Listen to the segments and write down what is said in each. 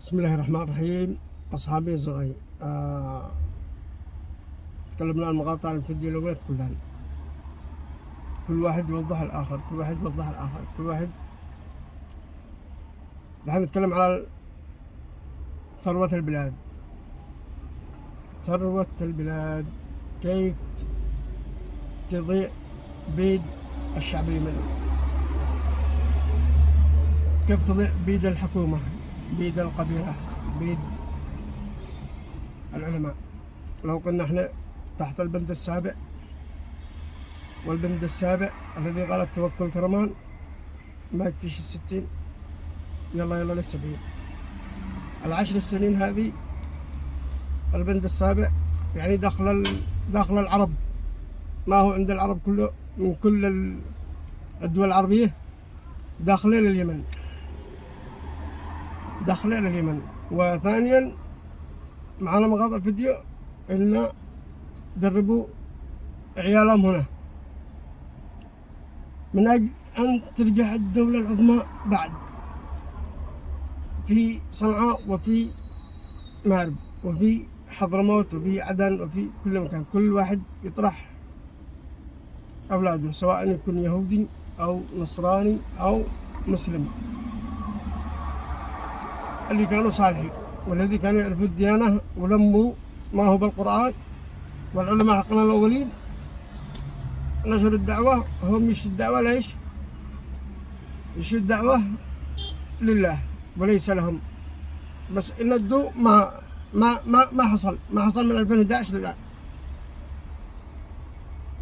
بسم الله الرحمن الرحيم. أصحابي الصغير، تكلمنا عن مقاطع الفيديو الأولى كلها. كل واحد يوضح الآخر، كل واحد. نحن نتكلم على ثروة البلاد، كيف تضيع بيد الشعب اليمني، كيف تضيع بيد الحكومة، بيد القبيلة، بيد العلماء. لو كنا احنا تحت البند السابع، والبند السابع الذي قال التوكل كرمان ما يكفيش 60، يلا للسبعين. 10 سنين هذه البند السابع يعني داخل العرب، ما هو عند العرب كله من كل الدول العربية داخلين لليمن. وثانيا معنا مقاطع فيديو إن دربوا عيالهم هنا من أجل أن ترجع الدولة العظمى بعد في صنعاء وفي مأرب وفي حضرموت وفي عدن وفي كل مكان. كل واحد يطرح أولاده، سواء يكون يهودي أو نصراني أو مسلم، اللي كانوا صالحين والذي كانوا يعرفوا الديانة ولموا ما هو بالقرآن والعلماء حقنا الأولين نشر الدعوة. هم يشوا الدعوة ليش؟ يشوا الدعوة لله وليس لهم، بس إن الدو ما حصل من 2011 للآن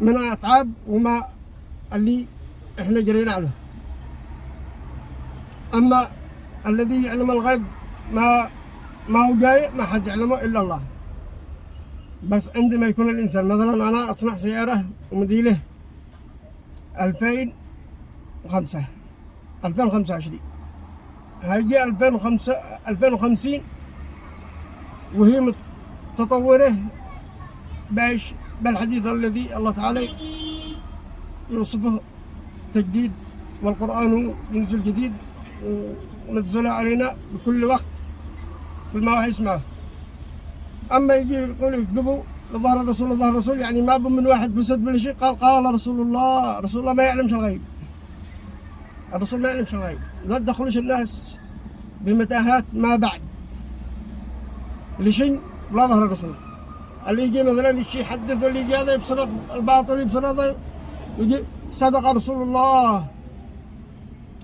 من أتعاب وما اللي إحنا جرينا عليه. أما الذي يعلم الغيب ما هو جاي، ما حد يعلمه إلا الله. بس عندما يكون الإنسان مثلا أنا أصنع سيارة وموديله 2025، هيجي 2050 وهي متطورة بايش بالحديث الذي الله تعالى يوصفه تجديد، والقرآن ينزل جديد ونزله علينا بكل وقت كل ما واحد يسمعه. أما يجي يقولوا يكذبوا لظهر الرسول، يعني ما من واحد فسد ولا شيء قال رسول الله ما يعلمش الغيب. الرسول ما يعلمش الغيب. لا تدخلوش الناس بمتاهات ما بعد لشيء لا ظهر الرسول. اللي يجي مثلا يجي يحدث واللي يجي هذا يبصر الباطل، يبصر هذا يجي صدق رسول الله،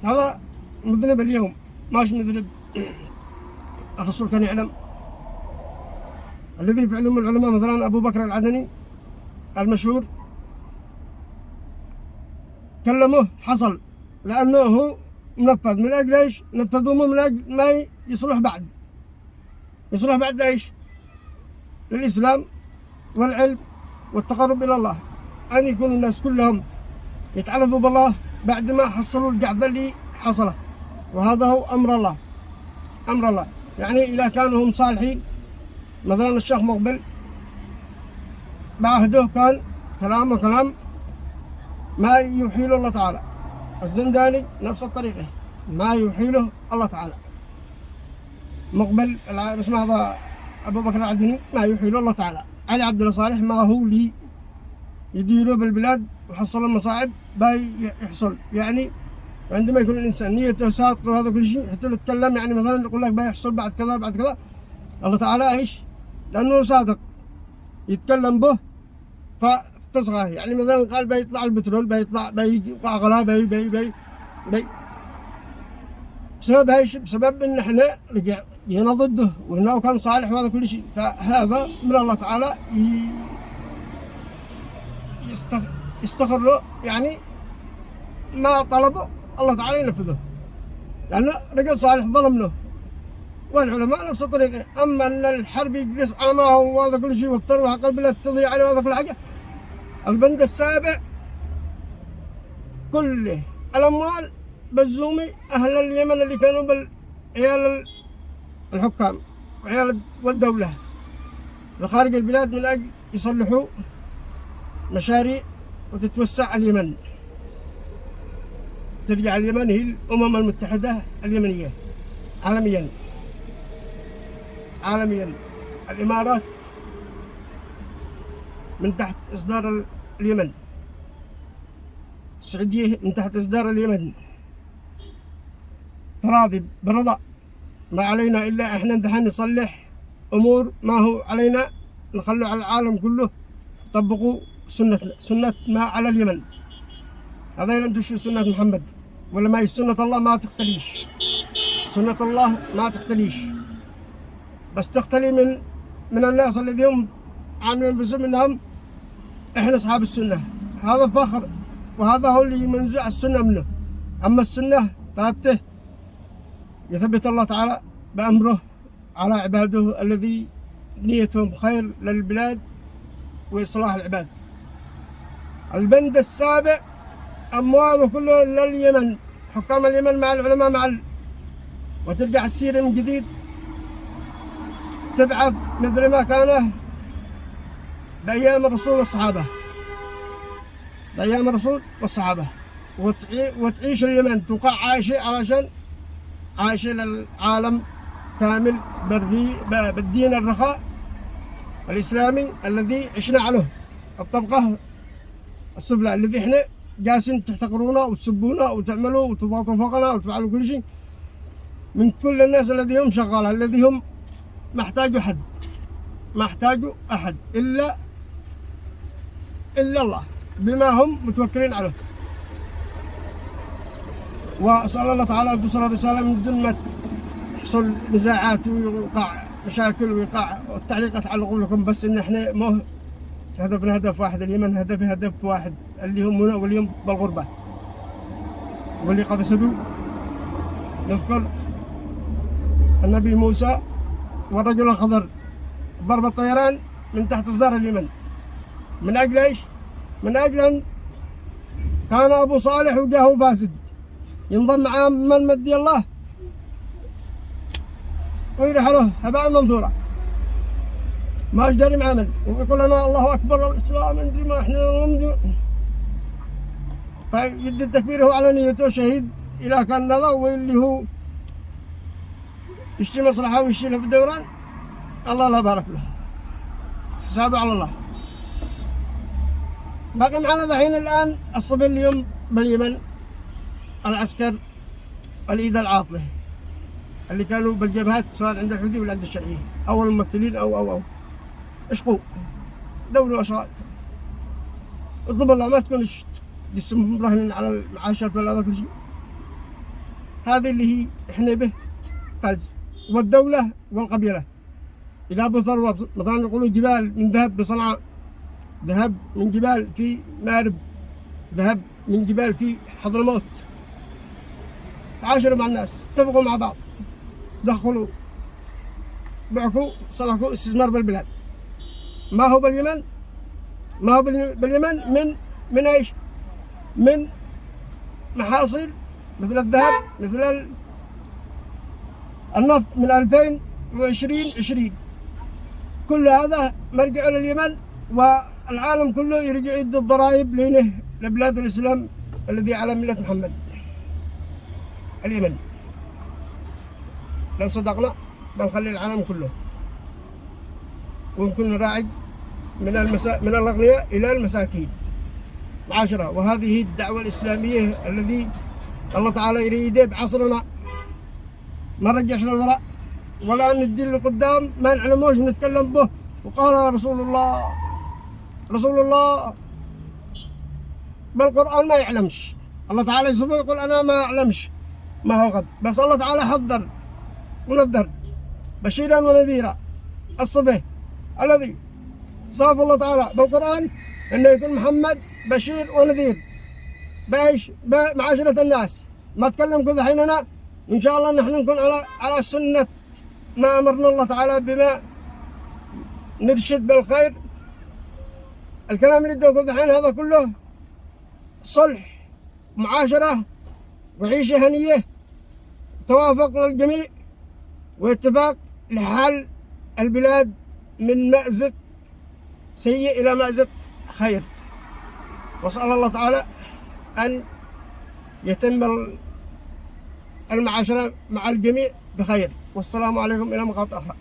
هذا مذنب اليوم ماش مذنب. الرسول كان يعلم. الذي في علم العلماء مثلا أبو بكر العدني المشهور كلمه حصل، لأنه هو منفذ من أجل إيش؟ نفذوه من أجل ما يصلح بعد إيش؟ للإسلام والعلم والتقرب إلى الله، أن يكون الناس كلهم يتعرفوا بالله بعد ما حصلوا القعدة اللي حصله. وهذا هو أمر الله. يعني إذا كانوا هم صالحين، مثلا الشيخ مقبل بعهده كان كلامه كلام ما يحيله الله تعالى. الزنداني نفس الطريقة ما يحيله الله تعالى. مقبل اسمه هذا أبو بكر العدني ما يحيله الله تعالى. علي عبد الله صالح ما هو لي يديروا بالبلاد وحصل المصاعب باي يحصل. يعني عندما يكون الإنسان نيته صادقة وهذا كل شيء حتى لو تكلم، يعني مثلا يقول لك بيحصل بعد كذا الله تعالى إيش؟ لأنه صادق يتكلم به فتصغى. يعني مثلا قال بيطلع البترول، بيوقع غلا، بي بسبب ايش؟ بسبب ان احنا جينا ضده وانه كان صالح وهذا كل شيء. فهذا من الله تعالى يستغفر له، يعني ما طلبه الله تعالى ينفذه، لأنه رجل صالح ظلم له. والعلماء نفس الطريقة. أما أن الحرب يجلس على ما هو وهذا كل شيء والثروة قلب لا تضيع عليه وهذا كل حاجة. البند السابع كله الأموال بالزومي أهل اليمن اللي كانوا بالعيال الحكام وعيال والدولة لخارج البلاد من أجل يصلحوا مشاريع وتتوسع اليمن، ترجع اليمن هي الأمم المتحدة اليمنية عالميا. عالميا. الإمارات من تحت إصدار اليمن، السعودية من تحت إصدار اليمن، تراضي برضا. ما علينا إلا إحنا دحين نصلح أمور ما هو علينا، نخلوا على العالم كله طبقوا سنتنا، سنة ما على اليمن. هذا أنتم شو سنة محمد ولا ما هي سنة الله؟ ما تختليش سنة الله، ما تختليش، بس تختلي من الناس الذين هم عاملين بزعم انهم احنا اصحاب السنة. هذا فخر، وهذا هو اللي منزوع السنة منه. اما السنة ثابته يثبت الله تعالى بأمره على عباده الذي نيتهم خير للبلاد وإصلاح العباد. البند السابع أمواله كله لليمن، حكام اليمن مع العلماء وترجع السيرة من جديد، تبعث مثل ما كان بأيام الرسول والصحابة، بأيام الرسول والصحابة، وتعيش اليمن تقع عايشة علشان عايشة للعالم كامل بالدين الرخاء الإسلامي الذي عشنا عليه، الطبقة السفلى الذي احنا جالسين تحتقرونا وتسبونا وتعملوا وتضغطوا فوقنا وتفعلوا كل شيء من كل الناس الذي هم شغالة، الذي هم ما احتاجوا أحد إلا الله بما هم متوكلين عليه. وأسأل الله تعالى أن توصل الرسالة من دون ما تحصل نزاعات ويوقع مشاكل ويوقع التعليقات على قولكم، بس إن إحنا مو هدفنا هدف واحد، اليمن هدف واحد اللي هم هنا واليوم بالغربة. واللي قصدوا نذكر النبي موسى والرجل الخضر، ضرب الطيران من تحت إصدار اليمن. من أجل إيش؟ من أجل أن كان أبو صالح وجاهه فاسد ينضم مع من مدي الله ويرح له هباء منثورا، ما يجري مع من ويقول لنا الله أكبر الإسلام ندري ما إحنا نمضي، فيدي التكبير هو على نيته شهيد إلى كان نظر، واللي هو يشتري مصلحة ويشيلها في الدوران الله لا بارك له، حسابه على الله. باقي معنا دحين الآن الصبي اليوم باليمن، العسكر الإيد العاطلة اللي كانوا بالجبهات سواء عند الحوثي ولا عند الشرعية أو الممثلين أو اشقوا دولوا أشرار اطلب الله ما تكون جسم مراهن على المعاشات ولا هذا كل شيء. هذه اللي هي احنا به فاز، والدولة والقبيلة. إلى أبو ثروة مثلا يقولوا جبال من ذهب بصنعاء، ذهب من جبال في مارب، ذهب من جبال في حضرموت، تعاشروا مع الناس، اتفقوا مع بعض، دخلوا بعكوا صلحوا استثمار بالبلاد. ما هو باليمن؟ ما هو باليمن من ايش؟ من محاصيل مثل الذهب، مثل النفط من 2020 كل هذا مرجع لليمن، والعالم كله يرجع يدي الضرائب لينه لبلاد الإسلام الذي على ملة محمد اليمن. لو صدقنا بنخلي العالم كله ونكون نراعي من الأغنياء إلى المساكين معاشرة. وهذه الدعوة الإسلامية الذي الله تعالى يريده بعصرنا، ما نرجعش للوراء ولا ندي لقدام ما نعلموش نتكلم به. وقال رسول الله بالقرآن ما يعلمش، الله تعالى يصفه يقول أنا ما أعلمش ما هو غد، بس الله تعالى حذر ونذر بشيرا ونذيرا. الصفه الذي صاف الله تعالى بالقرآن أنه يكون محمد بشير ونذير بايش بمعاشرة الناس. ما تكلم كذا حيننا إن شاء الله نحن نكون على سنة ما أمرنا الله تعالى بما نرشد بالخير. الكلام اللي دوكم الحين هذا كله صلح، معاشرة، وعيشة هنية، توافق للجميع، واتفاق لحل البلاد من مأزق سيء إلى مأزق خير. وأسأل الله تعالى أن يتم المعاشرة مع الجميع بخير. والسلام عليكم إلى مقاطع أخرى.